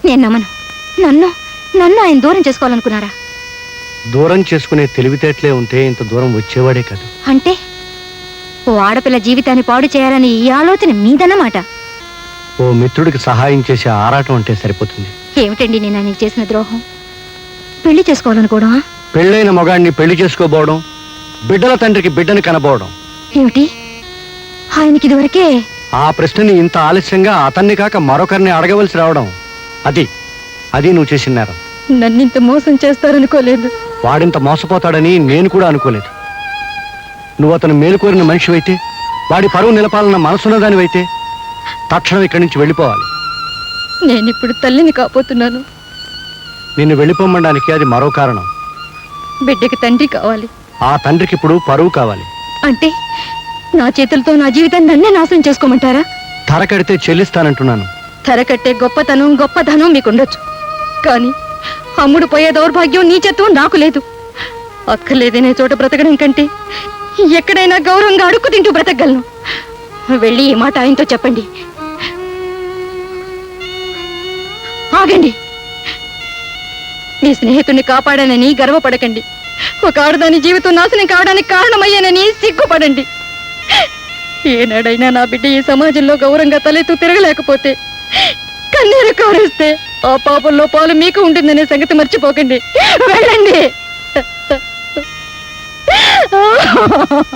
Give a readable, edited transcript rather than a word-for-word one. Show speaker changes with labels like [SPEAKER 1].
[SPEAKER 1] నేను నమ్మను. నన్ను నన్ను ఆయన దూరం చేసుకోవాలనుకున్నారా?
[SPEAKER 2] దూరం చేసుకునే తెలివితేటలే ఉంటే ఇంత దూరం వచ్చేవాడే కాదు.
[SPEAKER 1] అంటే ఓ ఆడపిల్ల జీవితాన్ని పాడు చేయాలని ఈ ఆలోచన మీదన్నమాట.
[SPEAKER 2] ఓ మిత్రుడికి సహాయం చేసే ఆరాటం అంటే సరిపోతుంది.
[SPEAKER 1] ఏమిటండి నేను ఆయనకి చేసిన ద్రోహం? పెళ్లి చేసుకోవాలనుకోవడం?
[SPEAKER 2] పెళ్ళైన మగాడిని పెళ్లి చేసుకోబోవడం, బిడ్డల తండ్రికి బిడ్డని కనబోవడం
[SPEAKER 1] ఏమిటి? ఆయనకి ఇదివరకే
[SPEAKER 2] ఆ ప్రశ్నని ఇంత ఆలస్యంగా అతన్ని కాక మరొకరిని అడగవలసి రావడం, అది నువ్వు చేసిన నేరం.
[SPEAKER 1] నన్నింత మోసం చేస్తారనుకోలేదు.
[SPEAKER 2] వాడింత మోసపోతాడని నేను కూడా అనుకోలేదు. నువ్వు అతను మేలుకోరిన మనిషివైతే, వాడి పరువు నిలపాలన్న మనసున్నదానివైతే తక్షణం ఇక్కడి నుంచి వెళ్ళిపోవాలి.
[SPEAKER 1] నేనిప్పుడు తల్లిని కాపోతున్నాను.
[SPEAKER 2] నిన్ను వెళ్ళిపోమనడానికి అది మరో కారణం.
[SPEAKER 1] బిడ్డకి తండ్రి కావాలి.
[SPEAKER 2] ఆ తండ్రికి ఇప్పుడు పరువు కావాలి.
[SPEAKER 1] అంటే నా చేతులతో నా జీవితాన్ని నన్నే నాశనం చేసుకోమంటారా?
[SPEAKER 2] ధర కడితే చెల్లిస్తానంటున్నాను.
[SPEAKER 1] ధర కట్టే గొప్పతనం మీకుండొచ్చు, కానీ అమ్ముడు పోయే దౌర్భాగ్యం నీచత్వం నాకు లేదు. అక్కర్లేదనే చోట బ్రతకడం కంటే ఎక్కడైనా గౌరవంగా అడుక్కు తింటూ బ్రతకగలను. వెళ్ళి ఈ మాట ఆయనతో చెప్పండి. ఆగండి. మీ స్నేహితుడిని కాపాడానని గర్వపడకండి. ఒక ఆడదాని జీవితం నాశనం కావడానికి కారణమయ్యానని సిగ్గుపడండి. ఏనాడైనా నా బిడ్డ ఈ సమాజంలో గౌరవంగా తలెత్తు తిరగలేకపోతే, కన్నీరు కారుస్తే ఆ పాపంలో పాలు మీకు ఉంటుందనే సంగతి మర్చిపోకండి. వెళ్ళండి.